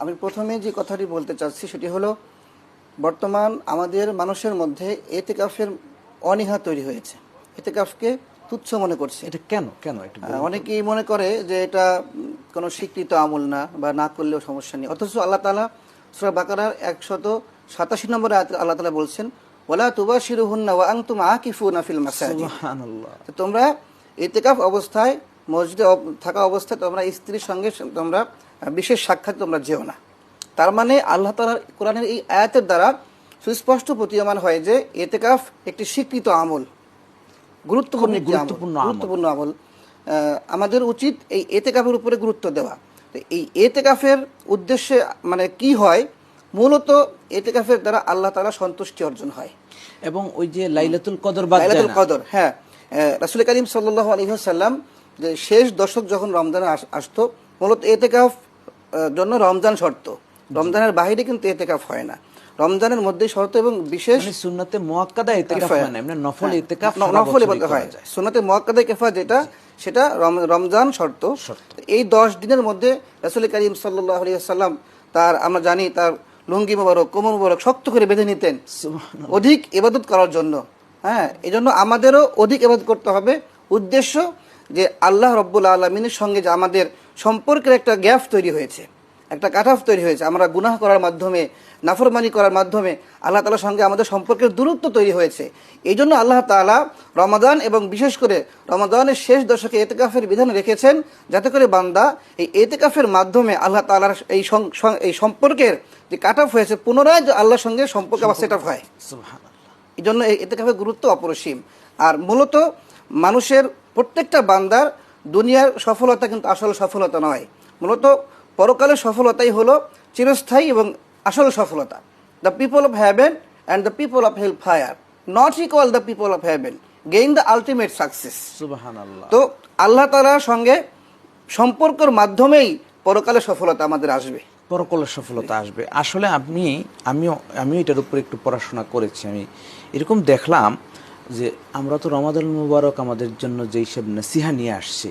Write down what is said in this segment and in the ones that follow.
আমি প্রথমে যে কথাটি বলতে চাচ্ছি সেটি হলো, বর্তমান আমাদের মানুষের মধ্যে এতেকাফের অনীহা তৈরি হয়েছে। এতেকাফকে তুচ্ছ মনে করছে। এটা কেন কেন একটু বলুন তো। অনেকেই মনে করে যে এটা কোনো স্বীকৃত আমল না, বা না করলেও সমস্যা নেই। অথচ আল্লাহ তাআলা সূরা বাকারার 187 নম্বরে আয়াতে আল্লাহ তাআলা বলছেন, ওয়ালা তুবাশিরুহুন্না ওয়া আনতুম আকিফুনা ফিল মাসাজিদ। সুবহানাল্লাহ। তোমরা ইতিকাফ অবস্থায়, মসজিদে থাকা অবস্থায় তোমরা স্ত্রীর সঙ্গে তোমরা বিশেষ সাক্ষাৎ তোমরা যেও না। তার মানে আল্লাহ তাআলার কোরআনের এই আয়াতের দ্বারা সুস্পষ্ট প্রতীয়মান হয় যে ইতিকাফ একটি স্বীকৃত আমল, গুরুত্বপূর্ণ আমল। আমাদের উচিত এই ইতিকাফের উপরে গুরুত্ব দেওয়া। এই ইতিকাফের উদ্দেশ্যে মানে কি হয়, মূলত ইতিকাফের দ্বারা আল্লাহ তাআলা সন্তুষ্টি অর্জন হয়। এবং ওই যে লাইলাতুল কদর বাদ যায় না। লাইলাতুল কদর, হ্যাঁ, রাসূল করিম সাল্লাল্লাহু আলাইহি ওয়াসাল্লাম যে শেষ দশক যখন রমজানে আসতো, মূলত ইতিকাফ জন্য রমজান শর্ত, রমজানের বাইরে কিন্তু ইতিকাফ হয় না, রমজানের মধ্যেই শর্ত। এবং বিশেষ সুন্নাতে মুআক্কাদা ইতিকাফ হয় না, এমনি নফল ইতিকাফ নফল বলতে হয়। সুন্নাতে মুআক্কাদা কিফায়া যেটা, সেটা রমজান শর্ত। এই 10 দিনের মধ্যে রাসূল করিম সাল্লাল্লাহু আলাইহি ওয়াসাল্লাম তার, আমরা জানি, তার লুঙ্গি মোবারক, কোমর মোবারক শক্ত করে বেঁধে নিতেন অধিক ইবাদত করার জন্য। হ্যাঁ, এই জন্য আমাদেরও অধিক ইবাদত করতে হবে। উদ্দেশ্য যে আল্লাহ রাব্বুল আলামিনের সঙ্গে যে আমাদের সম্পর্কের একটা গ্যাপ তৈরি হয়েছে, একটা কাটাফ তৈরি হয়েছে, আমরা গুনাহ করার মাধ্যমে, নাফরমানি করার মাধ্যমে আল্লাহ তাআলার সঙ্গে আমাদের সম্পর্কের দূরত্ব তৈরি হয়েছে। এই জন্য আল্লাহ তাআলা রমাদান এবং বিশেষ করে রমাদানের শেষ দশকে ইতিকাফের বিধান রেখেছেন, যাতে করে বান্দা এই ইতিকাফের মাধ্যমে আল্লাহ তাআলার এই সম্পর্কের যে কাটাফ হয়েছে, পুনরায় যে আল্লাহর সঙ্গে সম্পর্ক আবার সেট আপ হয়। এই জন্য এই ইতিকাফের গুরুত্ব অপরিসীম। আর মূলত মানুষের প্রত্যেকটা বান্দার দুনিয়ার সফলতা কিন্তু আসল সফলতা নয়, মূলত পরকালের সফলতাই হলো চিরস্থায়ী এবং আসল সফলতা। The people of heaven and the people of hell fire not equal the people of heaven gain the ultimate success. সুবহানাল্লাহ। তো আল্লাহ তাআলার সঙ্গে সম্পর্কের মাধ্যমেই পরকালের সফলতা আমাদের আসবে, পরকালের সফলতা আসবে। আসলে আমিও এটার উপর একটু পড়াশোনা করেছি। আমি এরকম দেখলাম যে আমরা তো রমাদান মুবারক আমাদের জন্য যেই সব নসিহা নিয়ে আসছে,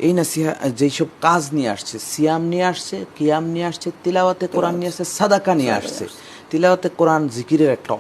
এই নসিহা যেই সব কাজ নিয়ে আসছে, সিয়াম নিয়ে আসছে, কিয়াম নিয়ে আসছে, তিলাওয়াতে কোরআন নিয়ে আসছে, সাদাকা নিয়ে আসছে। তিলাওয়াতে কোরআন জিকিরের একটা